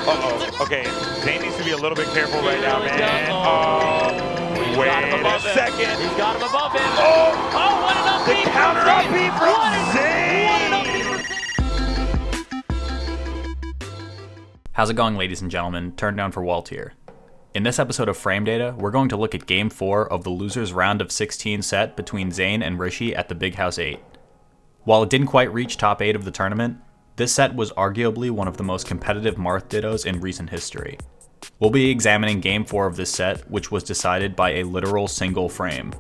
Uh-oh. Okay, Zain needs to be a little bit careful right now, man. Wait a second. He's got him above him. Oh, What an up the counter up beat from Zain. How's it going, ladies and gentlemen? Turndownforwalt here. In this episode of Frame Data, we're going to look at Game 4 of the losers round of 16 set between Zain and Rishi at the Big House 8. While it didn't quite reach top 8 of the tournament, this set was arguably one of the most competitive Marth dittos in recent history. We'll be examining Game 4 of this set, which was decided by a literal single frame.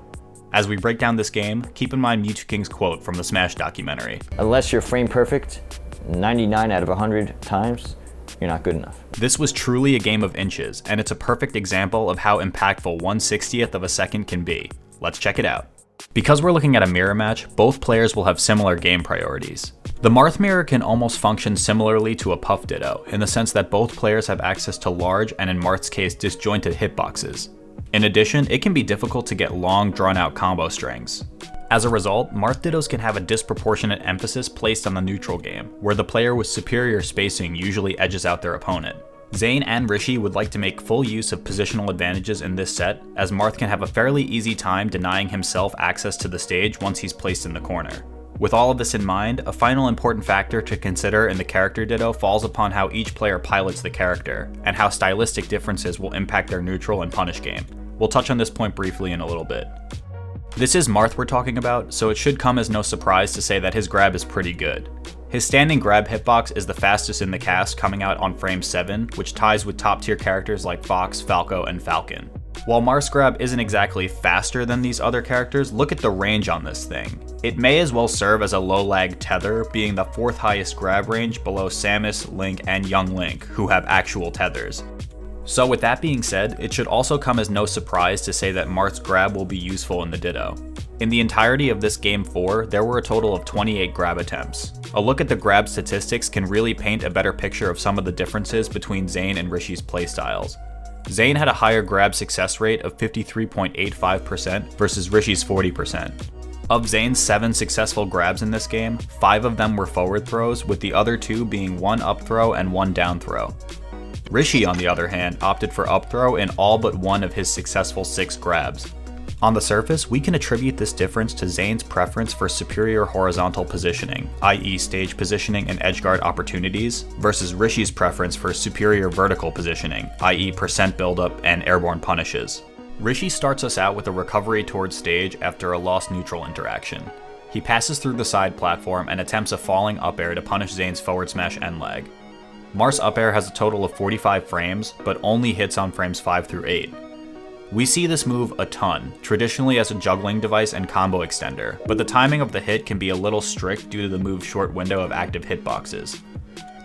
As we break down this game, keep in mind Mewtwo quote from the Smash documentary. Unless you're frame perfect, 99 out of 100 times, you're not good enough. This was truly a game of inches, and it's a perfect example of how impactful 1/60th of a second can be. Let's check it out. Because we're looking at a mirror match, both players will have similar game priorities. The Marth mirror can almost function similarly to a Puff Ditto, in the sense that both players have access to large, and in Marth's case, disjointed hitboxes. In addition, it can be difficult to get long, drawn-out combo strings. As a result, Marth Dittos can have a disproportionate emphasis placed on the neutral game, where the player with superior spacing usually edges out their opponent. Zain and Rishi would like to make full use of positional advantages in this set, as Marth can have a fairly easy time denying himself access to the stage once he's placed in the corner. With all of this in mind, a final important factor to consider in the character ditto falls upon how each player pilots the character, and how stylistic differences will impact their neutral and punish game. We'll touch on this point briefly in a little bit. This is Marth we're talking about, so it should come as no surprise to say that his grab is pretty good. His standing grab hitbox is the fastest in the cast, coming out on frame 7, which ties with top tier characters like Fox, Falco, and Falcon. While Marth's grab isn't exactly faster than these other characters, look at the range on this thing. It may as well serve as a low lag tether, being the 4th highest grab range below Samus, Link, and Young Link, who have actual tethers. So with that being said, it should also come as no surprise to say that Marth's grab will be useful in the ditto. In the entirety of this Game 4, there were a total of 28 grab attempts. A look at the grab statistics can really paint a better picture of some of the differences between Zain and Rishi's playstyles. Zain had a higher grab success rate of 53.85% versus Rishi's 40%. Of Zain's 7 successful grabs in this game, 5 of them were forward throws, with the other 2 being 1 up throw and 1 down throw. Rishi, on the other hand, opted for up throw in all but 1 of his successful 6 grabs. On the surface, we can attribute this difference to Zain's preference for superior horizontal positioning, i.e. stage positioning and edgeguard opportunities, versus Rishi's preference for superior vertical positioning, i.e. percent buildup and airborne punishes. Rishi starts us out with a recovery towards stage after a lost neutral interaction. He passes through the side platform and attempts a falling up air to punish Zain's forward smash end lag. Marth's up air has a total of 45 frames, but only hits on frames 5 through 8. We see this move a ton, traditionally as a juggling device and combo extender, but the timing of the hit can be a little strict due to the move's short window of active hitboxes.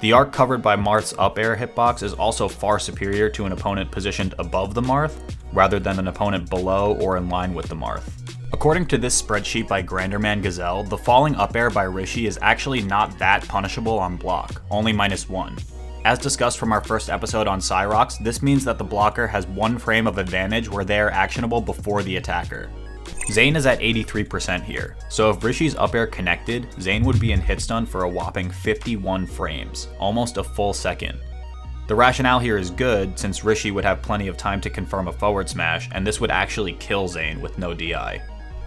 The arc covered by Marth's up air hitbox is also far superior to an opponent positioned above the Marth, rather than an opponent below or in line with the Marth. According to this spreadsheet by grandorman Gazelle, the falling up air by Rishi is actually not that punishable on block, only -1. As discussed from our first episode on Cyrox, this means that the blocker has 1 frame of advantage where they are actionable before the attacker. Zain is at 83% here, so if Rishi's up air connected, Zain would be in hit stun for a whopping 51 frames, almost a full second. The rationale here is good, since Rishi would have plenty of time to confirm a forward smash, and this would actually kill Zain with no DI.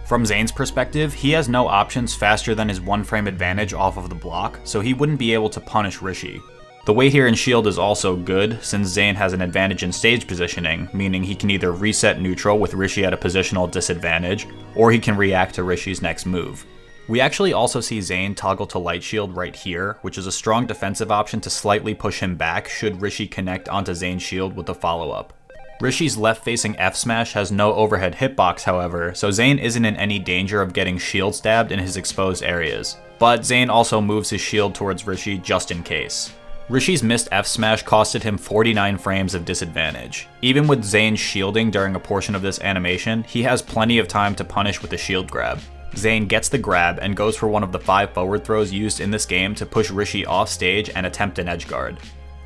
From Zain's perspective, he has no options faster than his 1 frame advantage off of the block, so he wouldn't be able to punish Rishi. The weight here in shield is also good, since Zain has an advantage in stage positioning, meaning he can either reset neutral with Rishi at a positional disadvantage, or he can react to Rishi's next move. We actually also see Zain toggle to light shield right here, which is a strong defensive option to slightly push him back should Rishi connect onto Zain's shield with a follow-up. Rishi's left-facing F smash has no overhead hitbox, however, so Zain isn't in any danger of getting shield stabbed in his exposed areas. But Zain also moves his shield towards Rishi just in case. Rishi's missed F smash costed him 49 frames of disadvantage. Even with Zain shielding during a portion of this animation, he has plenty of time to punish with a shield grab. Zain gets the grab and goes for one of the 5 forward throws used in this game to push Rishi off stage and attempt an edgeguard.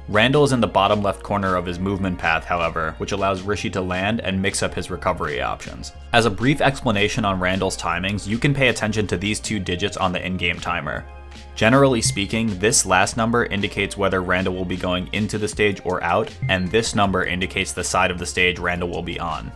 Randall is in the bottom left corner of his movement path, however, which allows Rishi to land and mix up his recovery options. As a brief explanation on Randall's timings, you can pay attention to these 2 digits on the in-game timer. Generally speaking, this last number indicates whether Randall will be going into the stage or out, and this number indicates the side of the stage Randall will be on.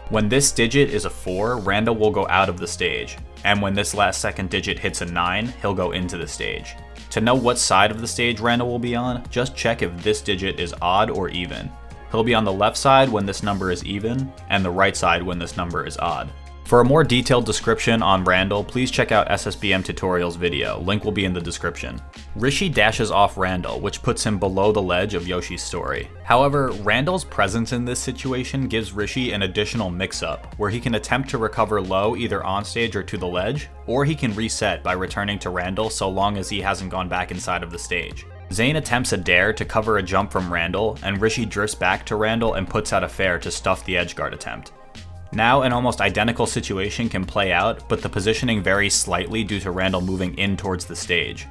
When this digit is a 4, Randall will go out of the stage, and when this last second digit hits a 9, he'll go into the stage. To know what side of the stage Randall will be on, just check if this digit is odd or even. He'll be on the left side when this number is even, and the right side when this number is odd. For a more detailed description on Randall, please check out SSBM Tutorials video, link will be in the description. Rishi dashes off Randall, which puts him below the ledge of Yoshi's story. However, Randall's presence in this situation gives Rishi an additional mix-up, where he can attempt to recover low either on stage or to the ledge, or he can reset by returning to Randall so long as he hasn't gone back inside of the stage. Zain attempts a dare to cover a jump from Randall, and Rishi drifts back to Randall and puts out a fair to stuff the edgeguard attempt. Now an almost identical situation can play out, but the positioning varies slightly due to Randall moving in towards the stage.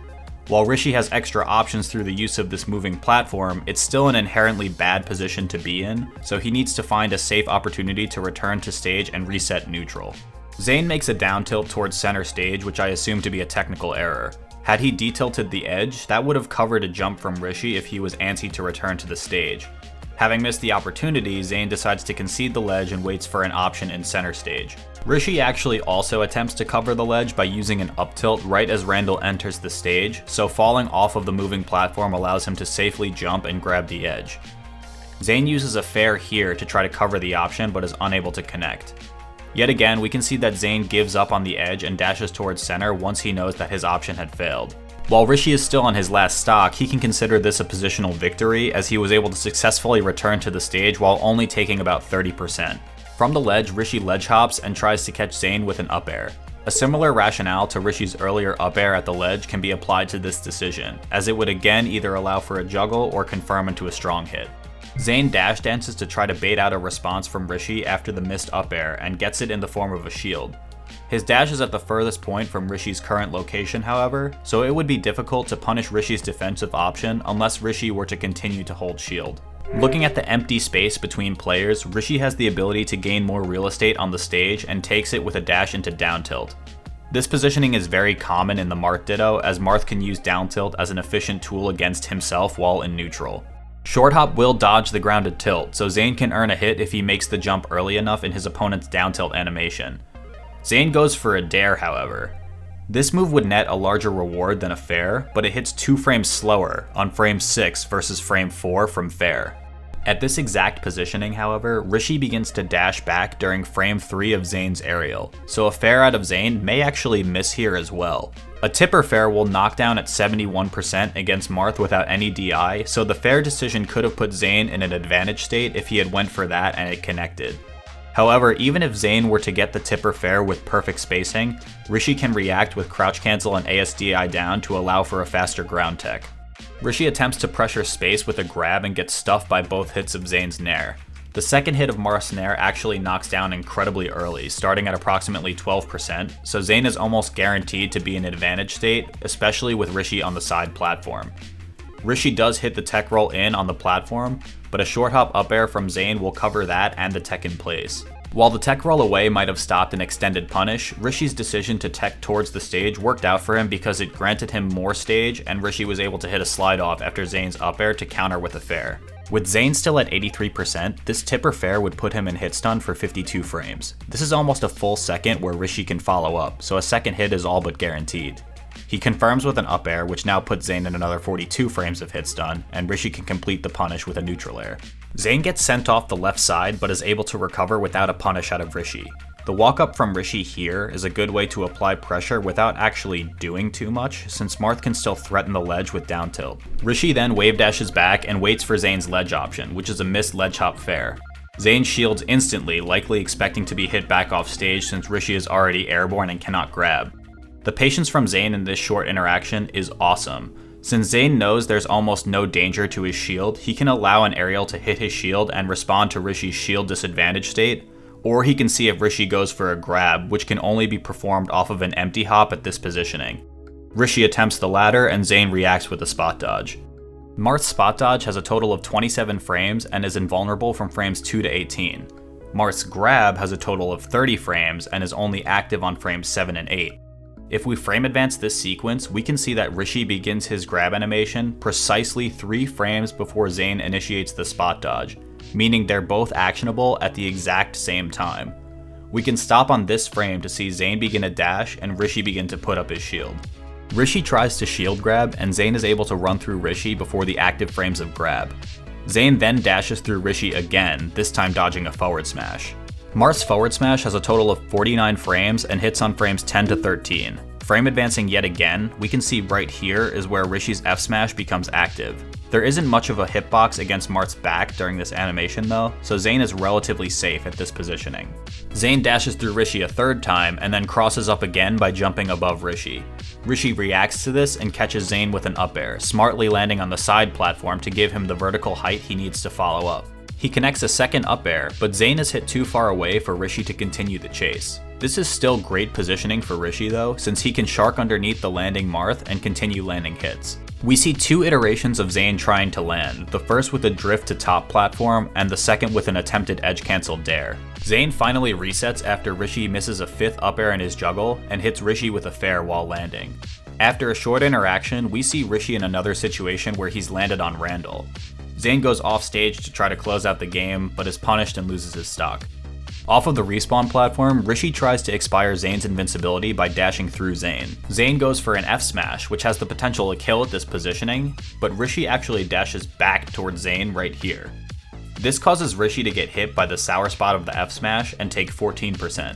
While Rishi has extra options through the use of this moving platform, it's still an inherently bad position to be in, so he needs to find a safe opportunity to return to stage and reset neutral. Zain makes a down tilt towards center stage, which I assume to be a technical error. Had he detilted the edge, that would have covered a jump from Rishi if he was antsy to return to the stage. Having missed the opportunity, Zain decides to concede the ledge and waits for an option in center stage. Rishi actually also attempts to cover the ledge by using an up tilt right as Randall enters the stage, so falling off of the moving platform allows him to safely jump and grab the edge. Zain uses a fair here to try to cover the option but is unable to connect. Yet again, we can see that Zain gives up on the edge and dashes towards center once he knows that his option had failed. While Rishi is still on his last stock, he can consider this a positional victory as he was able to successfully return to the stage while only taking about 30%. From the ledge, Rishi ledge hops and tries to catch Zain with an up air. A similar rationale to Rishi's earlier up air at the ledge can be applied to this decision, as it would again either allow for a juggle or confirm into a strong hit. Zain dash dances to try to bait out a response from Rishi after the missed up air and gets it in the form of a shield. His dash is at the furthest point from Rishi's current location, however, so it would be difficult to punish Rishi's defensive option unless Rishi were to continue to hold shield. Looking at the empty space between players, Rishi has the ability to gain more real estate on the stage and takes it with a dash into down tilt. This positioning is very common in the Marth ditto, as Marth can use down tilt as an efficient tool against himself while in neutral. Short hop will dodge the grounded tilt, so Zain can earn a hit if he makes the jump early enough in his opponent's down tilt animation. Zain goes for a dare, however. This move would net a larger reward than a fair, but it hits 2 frames slower on frame 6 versus frame 4 from fair. At this exact positioning, however, Rishi begins to dash back during frame 3 of Zain's aerial, so a fair out of Zain may actually miss here as well. A tipper fair will knock down at 71% against Marth without any DI, so the fair decision could have put Zain in an advantage state if he had went for that and it connected. However, even if Zain were to get the tipper fair with perfect spacing, Rishi can react with crouch cancel and ASDI down to allow for a faster ground tech. Rishi attempts to pressure space with a grab and gets stuffed by both hits of Zain's nair. The second hit of Marth's nair actually knocks down incredibly early, starting at approximately 12%, so Zain is almost guaranteed to be in advantage state, especially with Rishi on the side platform. Rishi does hit the tech roll in on the platform, but a short hop up air from Zain will cover that and the tech in place. While the tech roll away might have stopped an extended punish, Rishi's decision to tech towards the stage worked out for him because it granted him more stage and Rishi was able to hit a slide off after Zain's up air to counter with a fair. With Zain still at 83%, this tipper fair would put him in hit stun for 52 frames. This is almost a full second where Rishi can follow up, so a second hit is all but guaranteed. He confirms with an up air, which now puts Zain in another 42 frames of hit stun, and Rishi can complete the punish with a neutral air. Zain gets sent off the left side, but is able to recover without a punish out of Rishi. The walk up from Rishi here is a good way to apply pressure without actually doing too much, since Marth can still threaten the ledge with down tilt. Rishi then wave dashes back and waits for Zain's ledge option, which is a missed ledge hop fair. Zain shields instantly, likely expecting to be hit back off stage since Rishi is already airborne and cannot grab. The patience from Zain in this short interaction is awesome. Since Zain knows there's almost no danger to his shield, he can allow an aerial to hit his shield and respond to Rishi's shield disadvantage state, or he can see if Rishi goes for a grab, which can only be performed off of an empty hop at this positioning. Rishi attempts the latter and Zain reacts with a spot dodge. Marth's spot dodge has a total of 27 frames and is invulnerable from frames 2 to 18. Marth's grab has a total of 30 frames and is only active on frames 7 and 8. If we frame advance this sequence, we can see that Rishi begins his grab animation precisely 3 frames before Zain initiates the spot dodge, meaning they're both actionable at the exact same time. We can stop on this frame to see Zain begin a dash and Rishi begin to put up his shield. Rishi tries to shield grab, and Zain is able to run through Rishi before the active frames of grab. Zain then dashes through Rishi again, this time dodging a forward smash. Marth's forward smash has a total of 49 frames and hits on frames 10 to 13. Frame advancing yet again, we can see right here is where Rishi's F smash becomes active. There isn't much of a hitbox against Marth's back during this animation though, so Zain is relatively safe at this positioning. Zain dashes through Rishi a 3rd time and then crosses up again by jumping above Rishi. Rishi reacts to this and catches Zain with an up air, smartly landing on the side platform to give him the vertical height he needs to follow up. He connects a 2nd up air, but Zain is hit too far away for Rishi to continue the chase. This is still great positioning for Rishi though, since he can shark underneath the landing Marth and continue landing hits. We see 2 iterations of Zain trying to land, the first with a drift to top platform, and the second with an attempted edge cancel dare. Zain finally resets after Rishi misses a 5th up air in his juggle, and hits Rishi with a fair while landing. After a short interaction, we see Rishi in another situation where he's landed on Randall. Zain goes off stage to try to close out the game, but is punished and loses his stock. Off of the respawn platform, Rishi tries to expire Zain's invincibility by dashing through Zain. Zain goes for an F smash, which has the potential to kill at this positioning, but Rishi actually dashes back towards Zain right here. This causes Rishi to get hit by the sour spot of the F smash and take 14%.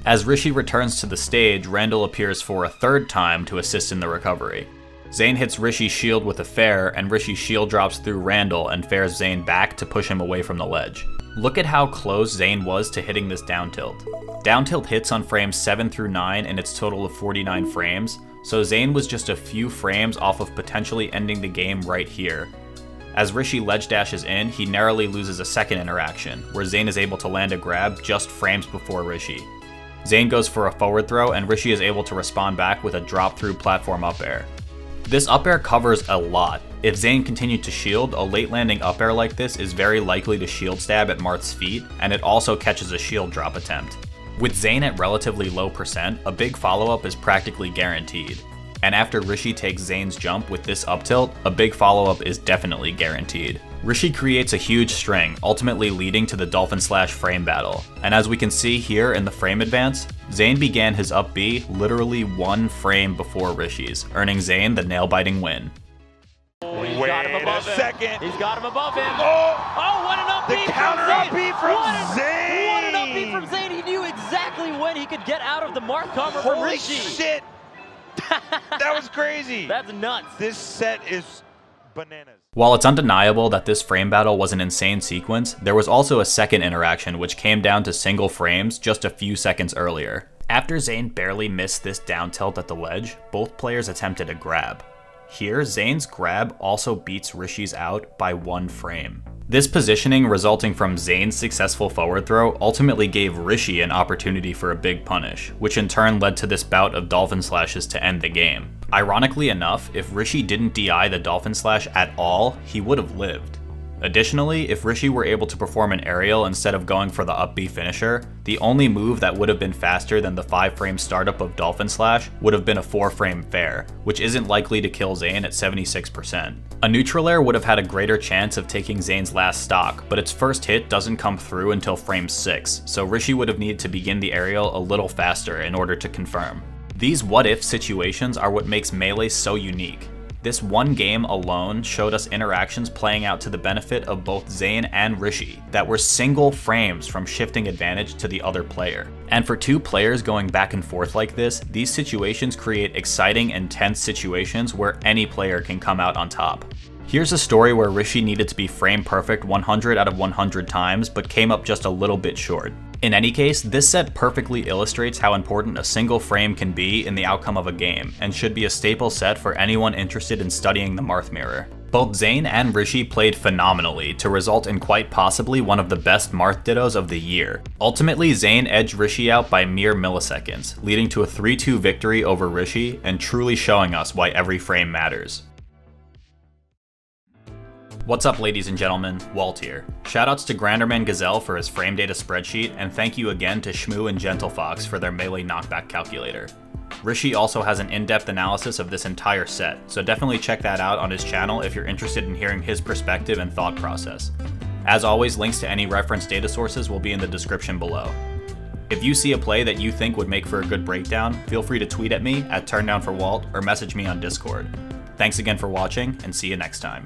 As Rishi returns to the stage, Randall appears for a 3rd time to assist in the recovery. Zain hits Rishi's shield with a fair, and Rishi's shield drops through Randall and fairs Zain back to push him away from the ledge. Look at how close Zain was to hitting this down tilt. Down tilt hits on frames 7 through 9 in its total of 49 frames, so Zain was just a few frames off of potentially ending the game right here. As Rishi ledge dashes in, he narrowly loses a 2nd interaction, where Zain is able to land a grab just frames before Rishi. Zain goes for a forward throw, and Rishi is able to respond back with a drop through platform up air. This up air covers a lot. If Zain continued to shield, a late landing up air like this is very likely to shield stab at Marth's feet, and it also catches a shield drop attempt. With Zain at relatively low percent, a big follow-up is practically guaranteed. And after Rishi takes Zain's jump with this up tilt, a big follow-up is definitely guaranteed. Rishi creates a huge string, ultimately leading to the Dolphin Slash frame battle. And as we can see here in the frame advance, Zain began his up B literally 1 frame before Rishi's, earning Zain the nail-biting win. Wait a second. He's got him above him. Oh, what an up B the counter up B from Zain. What an up B from Zain. He knew exactly when he could get out of the Marth cover from Holy Rishi. shit. That was crazy. That's nuts. This set is bananas. While it's undeniable that this frame battle was an insane sequence, there was also a 2nd interaction which came down to single frames just a few seconds earlier. After Zain barely missed this down tilt at the ledge, both players attempted a grab. Here, Zain's grab also beats Rishi's out by 1 frame. This positioning resulting from Zain's successful forward throw ultimately gave Rishi an opportunity for a big punish, which in turn led to this bout of Dolphin Slashes to end the game. Ironically enough, if Rishi didn't DI the Dolphin Slash at all, he would have lived. Additionally, if Rishi were able to perform an aerial instead of going for the up B finisher, the only move that would have been faster than the 5-frame startup of Dolphin Slash would have been a 4-frame fair, which isn't likely to kill Zain at 76%. A neutral air would have had a greater chance of taking Zain's last stock, but its first hit doesn't come through until frame 6, so Rishi would have needed to begin the aerial a little faster in order to confirm. These what-if situations are what makes Melee so unique. This one game alone showed us interactions playing out to the benefit of both Zain and Rishi that were single frames from shifting advantage to the other player. And for 2 players going back and forth like this, these situations create exciting and tense situations where any player can come out on top. Here's a story where Rishi needed to be frame perfect 100 out of 100 times, but came up just a little bit short. In any case, this set perfectly illustrates how important a single frame can be in the outcome of a game, and should be a staple set for anyone interested in studying the Marth mirror. Both Zain and Rishi played phenomenally to result in quite possibly one of the best Marth dittos of the year. Ultimately, Zain edged Rishi out by mere milliseconds, leading to a 3-2 victory over Rishi, and truly showing us why every frame matters. What's up, ladies and gentlemen, Walt here. Shoutouts to grandorman Gazelle for his frame data spreadsheet, and thank you again to Schmoo and Gentlefox for their melee knockback calculator. Rishi also has an in-depth analysis of this entire set, so definitely check that out on his channel if you're interested in hearing his perspective and thought process. As always, links to any reference data sources will be in the description below. If you see a play that you think would make for a good breakdown, feel free to tweet at me at turndownforwalt or message me on Discord. Thanks again for watching, and see you next time.